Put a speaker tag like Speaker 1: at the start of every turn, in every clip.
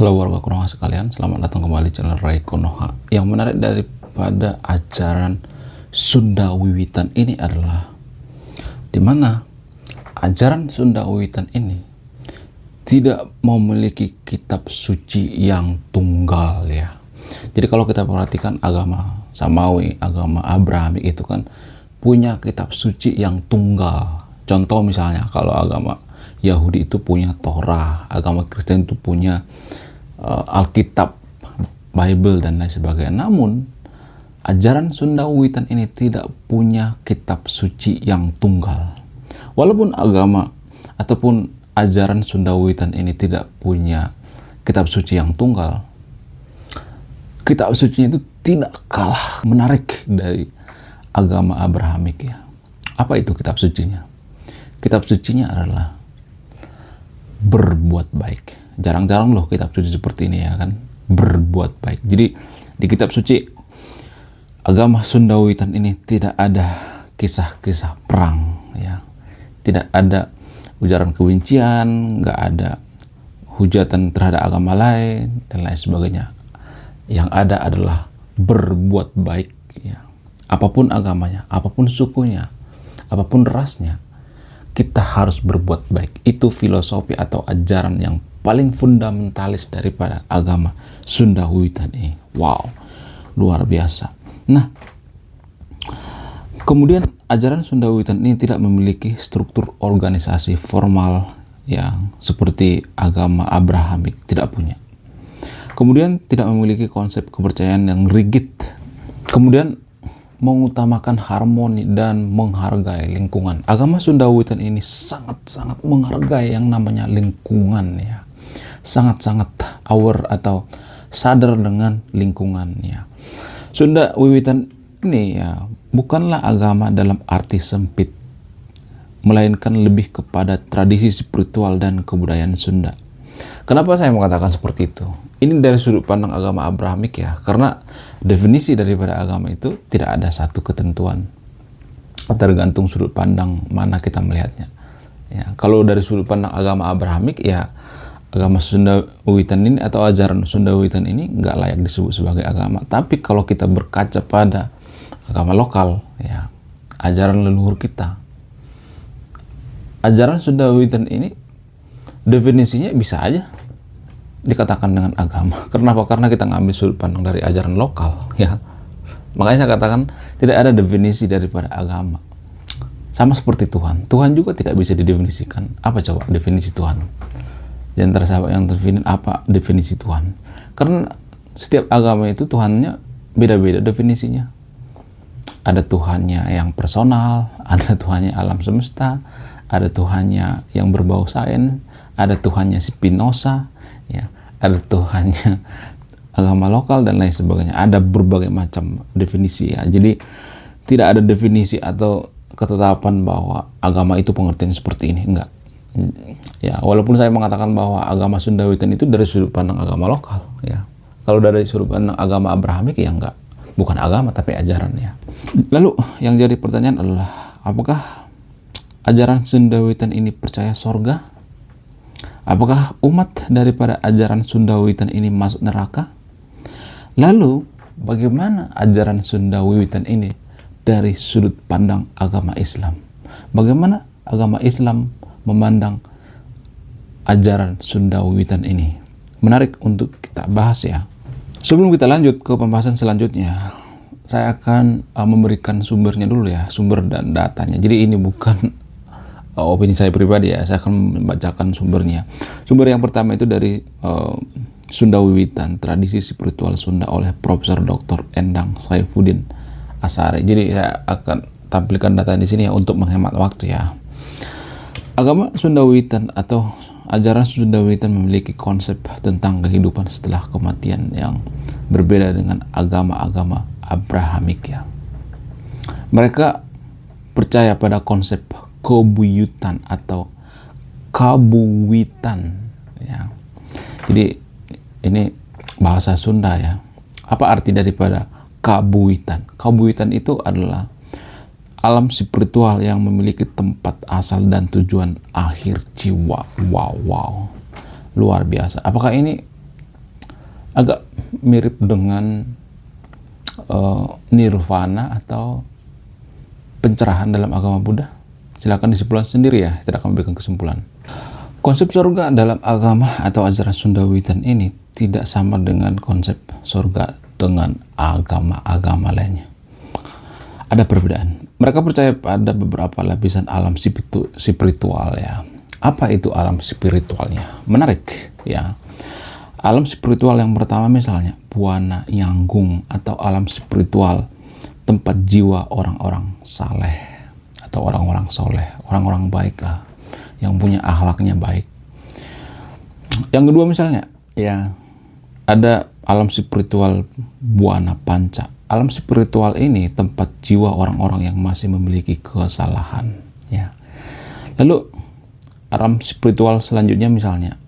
Speaker 1: Halo warga Konoha sekalian, selamat datang kembali di channel Rai Konoha. Yang menarik daripada ajaran Sunda Wiwitan ini adalah dimana ajaran Sunda Wiwitan ini tidak memiliki kitab suci yang tunggal ya. Jadi kalau kita perhatikan agama Samawi, agama Abrahami itu kan punya kitab suci yang tunggal. Contoh misalnya kalau agama Yahudi itu punya Torah, agama Kristen itu punya Alkitab, Bible dan lain sebagainya. Namun ajaran Sunda Wiwitan ini tidak punya kitab suci yang tunggal. Walaupun agama ataupun ajaran Sunda Wiwitan ini tidak punya kitab suci yang tunggal, kitab sucinya itu tidak kalah menarik dari agama Abrahamik ya. Apa itu kitab sucinya? Kitab sucinya adalah berbuat baik. Jarang-jarang loh kitab suci seperti ini ya kan, berbuat baik. Jadi di kitab suci agama Sunda Wiwitan ini tidak ada kisah-kisah perang ya, tidak ada ujaran kebencian, nggak ada hujatan terhadap agama lain dan lain sebagainya. Yang ada adalah berbuat baik ya. Apapun agamanya, apapun sukunya, apapun rasnya, kita harus berbuat baik. Itu filosofi atau ajaran yang paling fundamentalis daripada agama Sunda Wiwitan ini. Wow, luar biasa. Nah, kemudian ajaran Sunda Wiwitan ini tidak memiliki struktur organisasi formal yang seperti agama Abrahamik, tidak punya. Kemudian tidak memiliki konsep kepercayaan yang rigid. Kemudian mengutamakan harmoni dan menghargai lingkungan. Agama Sunda Wiwitan ini sangat-sangat menghargai yang namanya lingkungan ya. Sangat-sangat aware atau sadar dengan lingkungannya. Sunda Wiwitan ini ya bukanlah agama dalam arti sempit, melainkan lebih kepada tradisi spiritual dan kebudayaan Sunda. Kenapa saya mengatakan seperti itu? Ini dari sudut pandang agama Abrahamik ya, karena definisi daripada agama itu tidak ada satu ketentuan, tergantung sudut pandang mana kita melihatnya. Ya, kalau dari sudut pandang agama Abrahamik ya, agama Sunda Wiwitan ini atau ajaran Sunda Wiwitan ini nggak layak disebut sebagai agama. Tapi kalau kita berkaca pada agama lokal ya, ajaran leluhur kita, ajaran Sunda Wiwitan ini definisinya bisa aja dikatakan dengan agama. Kenapa? Karena kita ngambil sudut pandang dari ajaran lokal ya. Makanya saya katakan tidak ada definisi daripada agama. Sama seperti Tuhan. Tuhan juga tidak bisa didefinisikan. Apa coba definisi Tuhan? Di antara sahabat yang terfinin apa definisi Tuhan? Karena setiap agama itu Tuhannya beda-beda definisinya. Ada Tuhannya yang personal, ada Tuhannya alam semesta, ada Tuhannya yang berbau sains, ada Tuhannya Spinoza, ya, ada Tuhannya agama lokal dan lain sebagainya. Ada berbagai macam definisi ya. Jadi tidak ada definisi atau ketetapan bahwa agama itu pengertian seperti ini, enggak. Ya, walaupun saya mengatakan bahwa agama Sunda Wiwitan itu dari sudut pandang agama lokal ya. Kalau dari sudut pandang agama Abrahamik ya enggak. Bukan agama tapi ajaran ya. Lalu yang jadi pertanyaan adalah apakah ajaran Sunda Wiwitan ini percaya sorga? Apakah umat daripada ajaran Sunda Wiwitan ini masuk neraka? Lalu bagaimana ajaran Sunda Wiwitan ini dari sudut pandang agama Islam? Bagaimana agama Islam memandang ajaran Sunda Wiwitan ini? Menarik untuk kita bahas ya. Sebelum kita lanjut ke pembahasan selanjutnya, saya akan memberikan sumbernya dulu ya, sumber dan datanya. Jadi ini bukan opini saya pribadi ya, saya akan membacakan sumbernya. Sumber yang pertama itu dari Sunda Wiwitan, tradisi spiritual Sunda oleh Profesor Dr. Endang Saifuddin Asari. Jadi saya akan tampilkan data di sini ya untuk menghemat waktu ya. Agama Sunda Wiwitan atau ajaran Sunda Wiwitan memiliki konsep tentang kehidupan setelah kematian yang berbeda dengan agama-agama Abrahamik ya. Mereka percaya pada konsep kebuyutan atau kabuwitan ya. Jadi ini bahasa Sunda ya. Apa arti daripada kabuwitan? Kabuwitan itu adalah alam spiritual yang memiliki tempat asal dan tujuan akhir jiwa. Wow, luar biasa. Apakah ini agak mirip dengan nirvana atau pencerahan dalam agama Buddha. Silakan disimpulkan sendiri ya, tidak akan memberikan kesimpulan. Konsep surga dalam agama atau ajaran Sunda Wiwitan ini tidak sama dengan konsep surga dengan agama-agama lainnya. Ada perbedaan. Mereka percaya pada beberapa lapisan alam spiritual ya. Apa itu alam spiritualnya? Menarik ya. Alam spiritual yang pertama misalnya Buana Yanggung atau alam spiritual tempat jiwa orang-orang saleh atau orang-orang soleh, orang-orang baik lah, yang punya akhlaknya baik. Yang kedua misalnya ya ada alam spiritual Buana Panca. Alam spiritual ini tempat jiwa orang-orang yang masih memiliki kesalahan ya. Lalu alam spiritual selanjutnya misalnya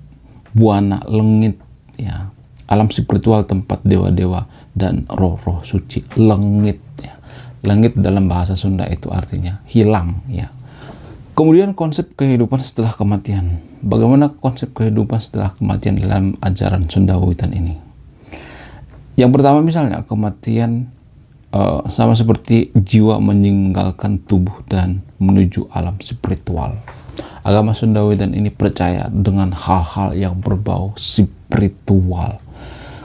Speaker 1: Buana Lengit ya. Alam spiritual tempat dewa-dewa dan roh-roh suci. Lengit ya. Lengit dalam bahasa Sunda itu artinya hilang ya. Kemudian konsep kehidupan setelah kematian. Bagaimana konsep kehidupan setelah kematian dalam ajaran Sunda Wiwitan ini? Yang pertama misalnya kematian sama seperti jiwa meninggalkan tubuh dan menuju alam spiritual. Agama Sunda Wiwitan ini percaya dengan hal-hal yang berbau spiritual.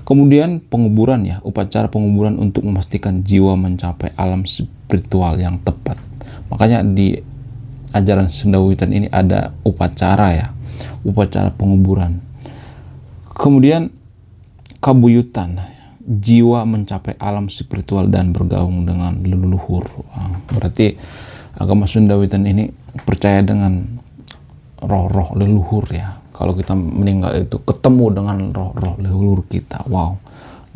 Speaker 1: Kemudian penguburan ya, upacara penguburan untuk memastikan jiwa mencapai alam spiritual yang tepat. Makanya di ajaran Sunda Wiwitan ini ada upacara ya, upacara penguburan. Kemudian kabuyutan, jiwa mencapai alam spiritual dan bergabung dengan leluhur. Berarti agama Sunda Wiwitan ini percaya dengan roh-roh leluhur ya. Kalau kita meninggal itu ketemu dengan roh-roh leluhur kita. Wow,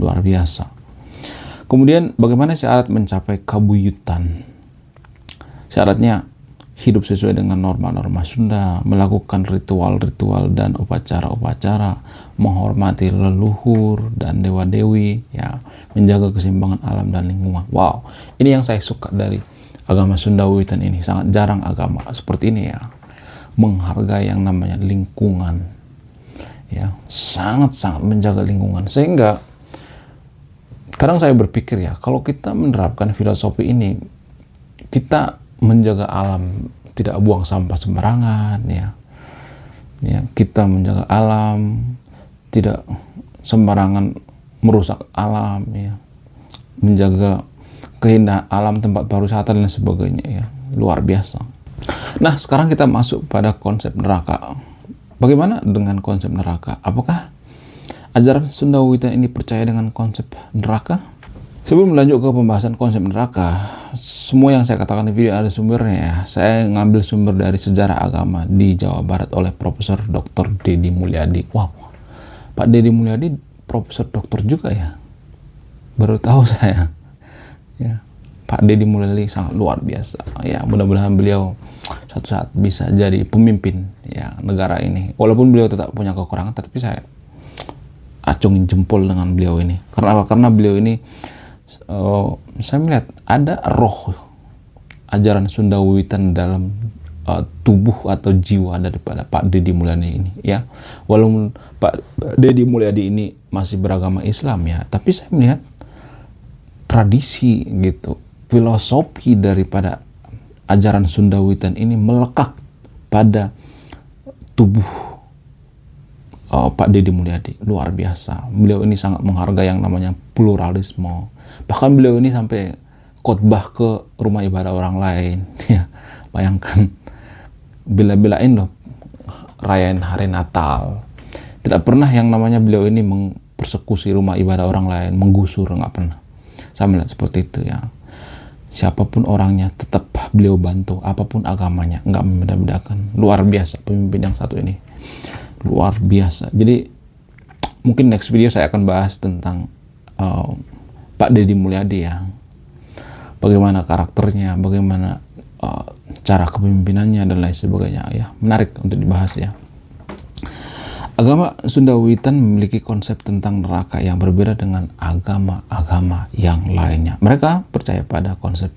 Speaker 1: luar biasa. Kemudian bagaimana syarat mencapai kabuyutan? Syaratnya hidup sesuai dengan norma-norma Sunda, melakukan ritual-ritual dan upacara-upacara, menghormati leluhur dan dewa-dewi, ya, menjaga keseimbangan alam dan lingkungan. Wow, ini yang saya suka dari agama Sunda Wiwitan ini. Sangat jarang agama seperti ini ya, menghargai yang namanya lingkungan, ya, sangat-sangat menjaga lingkungan. Sehingga kadang saya berpikir ya, kalau kita menerapkan filosofi ini, kita menjaga alam, tidak buang sampah sembarangan ya. Ya, kita menjaga alam, tidak sembarangan merusak alam ya. Menjaga keindahan alam, tempat pariwisata dan sebagainya ya. Luar biasa. Nah, sekarang kita masuk pada konsep neraka. Bagaimana dengan konsep neraka? Apakah ajaran Sunda Wiwitan ini percaya dengan konsep neraka? Sebelum lanjut ke pembahasan konsep neraka, semua yang saya katakan di video ada sumbernya ya. Saya ngambil sumber dari Sejarah Agama di Jawa Barat oleh Profesor Dr. Deddy Mulyadi. Wow, Pak Deddy Mulyadi Profesor Doktor juga ya. Baru tahu saya. Ya, Pak Deddy Mulyadi sangat luar biasa. Ya, mudah-mudahan beliau suatu saat bisa jadi pemimpin ya negara ini. Walaupun beliau tetap punya kekurangan, tetapi saya acungin jempol dengan beliau ini. Karena apa? Karena beliau ini saya melihat ada roh ajaran Sunda Wiwitan dalam tubuh atau jiwa daripada Pak Deddy Mulyadi ini ya. Walaupun Pak Deddy Mulyadi ini masih beragama Islam ya, tapi saya melihat tradisi gitu, filosofi daripada ajaran Sunda Wiwitan ini melekat pada tubuh Pak Deddy Mulyadi. Luar biasa. Beliau ini sangat menghargai yang namanya pluralisme. Bahkan beliau ini sampai khotbah ke rumah ibadah orang lain. Ya, bayangkan, bila-bilain loh rayain hari Natal. Tidak pernah yang namanya beliau ini mempersekusi rumah ibadah orang lain, menggusur, nggak pernah. Saya melihat seperti itu ya. Siapapun orangnya tetap beliau bantu, apapun agamanya, nggak membeda-bedakan. Luar biasa pemimpin yang satu ini. Luar biasa. Jadi mungkin next video saya akan bahas tentang Pak Deddy Mulyadi ya. Bagaimana karakternya, bagaimana cara kepemimpinannya dan lain sebagainya ya. Menarik untuk dibahas ya. Agama Sunda Wiwitan memiliki konsep tentang neraka yang berbeda dengan agama-agama yang lainnya. Mereka percaya pada konsep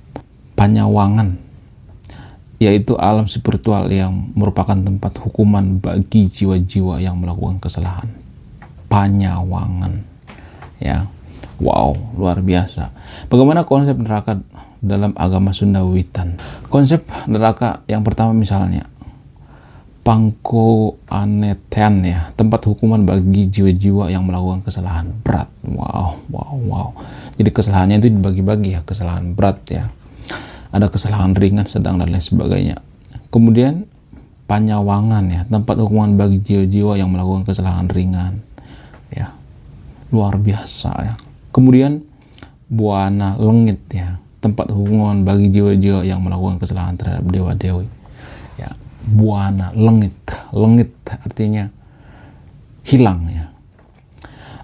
Speaker 1: panyawangan, yaitu alam spiritual yang merupakan tempat hukuman bagi jiwa-jiwa yang melakukan kesalahan. Panyawangan. ya. Wow, luar biasa. Bagaimana konsep neraka dalam agama Sunda Wiwitan? Konsep neraka yang pertama misalnya Pangko Anetean ya, tempat hukuman bagi jiwa-jiwa yang melakukan kesalahan berat. Wow. Jadi kesalahannya itu dibagi-bagi ya, kesalahan berat ya. Ada kesalahan ringan, sedang, dan lain sebagainya. Kemudian Panyawangan ya, tempat hukuman bagi jiwa-jiwa yang melakukan kesalahan ringan ya. Luar biasa ya. Kemudian Buana Lengit ya, tempat hukuman bagi jiwa-jiwa yang melakukan kesalahan terhadap dewa-dewi ya. Buana Lengit artinya hilang ya.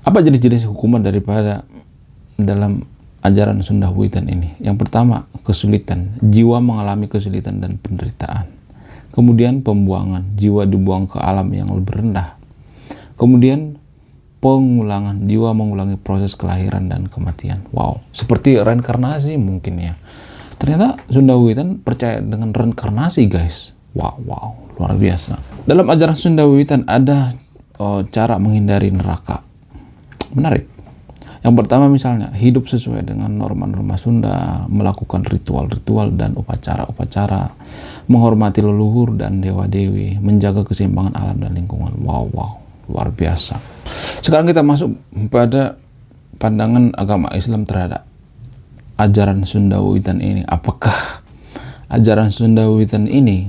Speaker 1: Apa jenis-jenis hukuman daripada dalam ajaran Sunda Wiwitan ini? Yang pertama, kesulitan, jiwa mengalami kesulitan dan penderitaan. Kemudian pembuangan, jiwa dibuang ke alam yang lebih rendah. Kemudian pengulangan, jiwa mengulangi proses kelahiran dan kematian. Wow, seperti reinkarnasi mungkin ya. Ternyata Sunda Wiwitan percaya dengan reinkarnasi, guys. Wow, luar biasa. Dalam ajaran Sunda Wiwitan ada cara menghindari neraka. Menarik. Yang pertama misalnya, hidup sesuai dengan norma-norma Sunda, melakukan ritual-ritual dan upacara-upacara, menghormati leluhur dan dewa-dewi, menjaga keseimbangan alam dan lingkungan. Wow, luar biasa. Sekarang kita masuk pada pandangan agama Islam terhadap ajaran Sunda Wiwitan ini. Apakah ajaran Sunda Wiwitan ini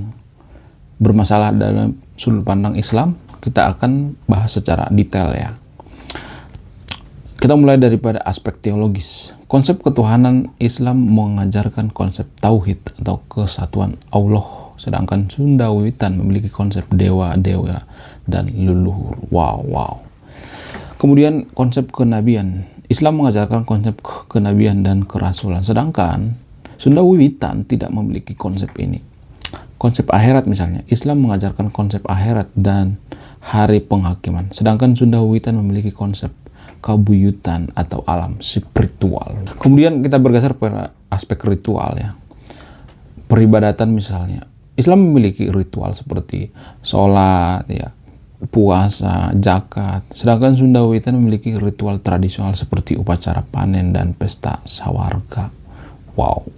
Speaker 1: bermasalah dalam sudut pandang Islam? Kita akan bahas secara detail ya. Kita mulai daripada aspek teologis. Konsep ketuhanan Islam mengajarkan konsep tauhid atau kesatuan Allah, sedangkan Sunda Wiwitan memiliki konsep dewa-dewa dan leluhur. Wow. Kemudian konsep kenabian. Islam mengajarkan konsep kenabian dan kerasulan, sedangkan Sunda Wiwitan tidak memiliki konsep ini. Konsep akhirat misalnya, Islam mengajarkan konsep akhirat dan hari penghakiman, sedangkan Sunda Wiwitan memiliki konsep kabuyutan atau alam spiritual. Kemudian kita bergeser pada aspek ritual ya. Peribadatan misalnya, Islam memiliki ritual seperti sholat ya, puasa, zakat, sedangkan Sunda Wiwitan memiliki ritual tradisional seperti upacara panen dan pesta sawarga. Wow,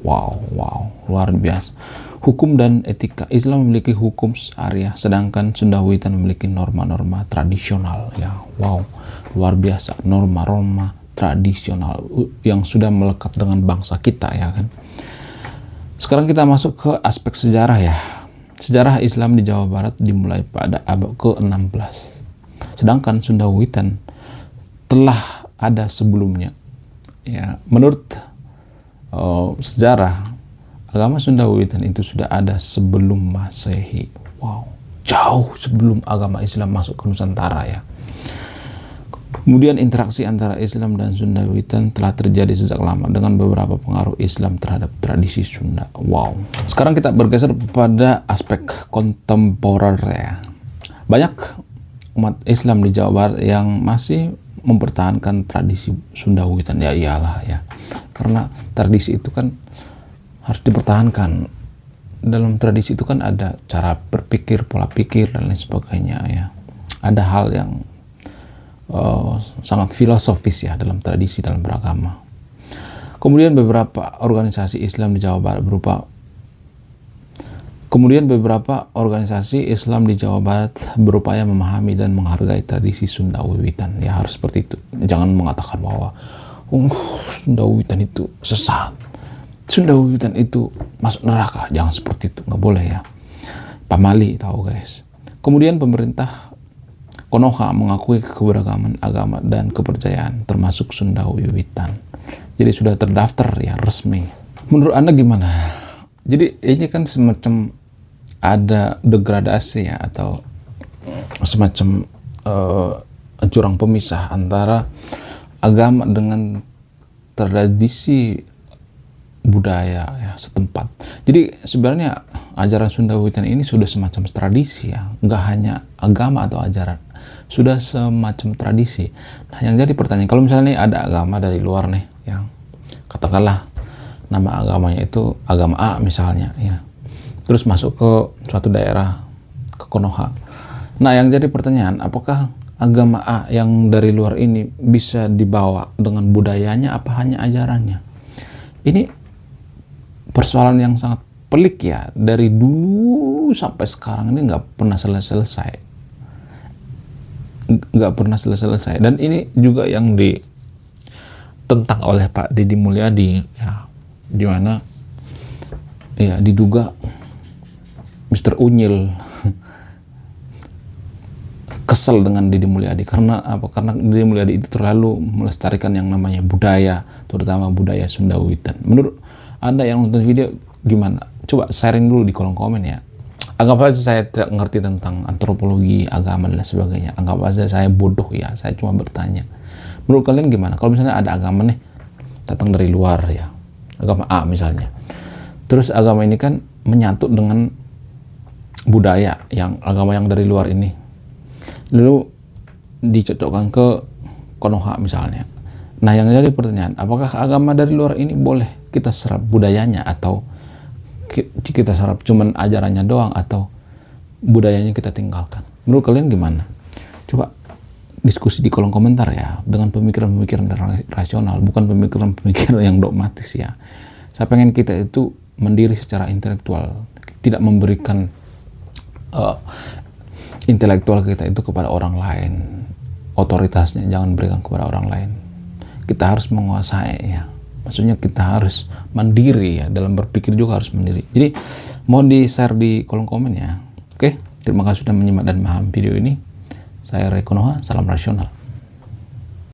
Speaker 1: luar biasa. Hukum dan etika, Islam memiliki hukum syariah, sedangkan Sunda Wiwitan memiliki norma-norma tradisional ya. Wow, luar biasa, norma-norma tradisional yang sudah melekat dengan bangsa kita ya kan. Sekarang kita masuk ke aspek sejarah ya. Sejarah Islam di Jawa Barat dimulai pada abad ke-16, sedangkan Sunda Wiwitan telah ada sebelumnya ya. Menurut sejarah, agama Sunda Wiwitan itu sudah ada sebelum Masehi. Wow, jauh sebelum agama Islam masuk ke Nusantara ya. Kemudian interaksi antara Islam dan Sunda Wiwitan telah terjadi sejak lama dengan beberapa pengaruh Islam terhadap tradisi Sunda. Wow. Sekarang kita bergeser pada aspek kontemporer ya. Banyak umat Islam di Jawa Barat yang masih mempertahankan tradisi Sunda Wiwitan. Ya iyalah ya. Karena tradisi itu kan harus dipertahankan. Dalam tradisi itu kan ada cara berpikir, pola pikir dan lain sebagainya ya. Ada hal yang sangat filosofis ya dalam tradisi, dalam beragama. Kemudian beberapa organisasi Islam di Jawa Barat berupaya memahami dan menghargai tradisi Sunda Wiwitan. Ya harus seperti itu. Jangan mengatakan bahwa Sunda Wiwitan itu sesat, Sunda Wiwitan itu masuk neraka. Jangan seperti itu, nggak boleh ya. Pamali tahu guys. Kemudian pemerintah Konoha mengakui keberagaman agama dan kepercayaan termasuk Sunda Wiwitan. Jadi sudah terdaftar ya, resmi. Menurut Anda gimana? Jadi ini kan semacam ada degradasi ya, atau semacam jurang pemisah antara agama dengan tradisi budaya ya setempat. Jadi sebenarnya ajaran Sunda Wiwitan ini sudah semacam tradisi ya, nggak hanya agama atau ajaran, sudah semacam tradisi. Nah yang jadi pertanyaan, kalau misalnya ada agama dari luar nih yang katakanlah nama agamanya itu agama A misalnya ya, terus masuk ke suatu daerah, ke Konoha. Nah yang jadi pertanyaan, apakah agama A yang dari luar ini bisa dibawa dengan budayanya apa hanya ajarannya? Ini persoalan yang sangat pelik ya, dari dulu sampai sekarang ini nggak pernah selesai. Dan ini juga yang ditentang oleh Pak Deddy Mulyadi ya, di mana ya diduga Mr. Unyil kesel dengan Deddy Mulyadi. Karena apa? Karena Deddy Mulyadi itu terlalu melestarikan yang namanya budaya, terutama budaya Sunda Wiwitan. Menurut Anda yang nonton video gimana? Coba sharing dulu di kolom komen ya. Anggap saja saya tidak ngerti tentang antropologi, agama dan sebagainya. Anggap saja saya bodoh ya, saya cuma bertanya. Menurut kalian gimana? Kalau misalnya ada agama nih datang dari luar ya, agama A misalnya. Terus agama ini kan menyatu dengan budaya yang agama yang dari luar ini. Lalu dicocokkan ke Konoha misalnya. Nah, yang jadi pertanyaan, apakah agama dari luar ini boleh kita serap budayanya, atau kita serap cuman ajarannya doang, atau budayanya kita tinggalkan? Menurut kalian gimana? Coba diskusi di kolom komentar ya, dengan pemikiran-pemikiran rasional, bukan pemikiran-pemikiran yang dogmatis ya. Saya pengen kita itu mandiri secara intelektual, tidak memberikan intelektual kita itu kepada orang lain, otoritasnya jangan berikan kepada orang lain. Kita harus menguasai ya, maksudnya kita harus mandiri ya, dalam berpikir juga harus mandiri. Jadi mohon di share di kolom komen ya. Oke, terima kasih sudah menyimak dan memahami video ini. Saya Ray Konoha, salam rasional.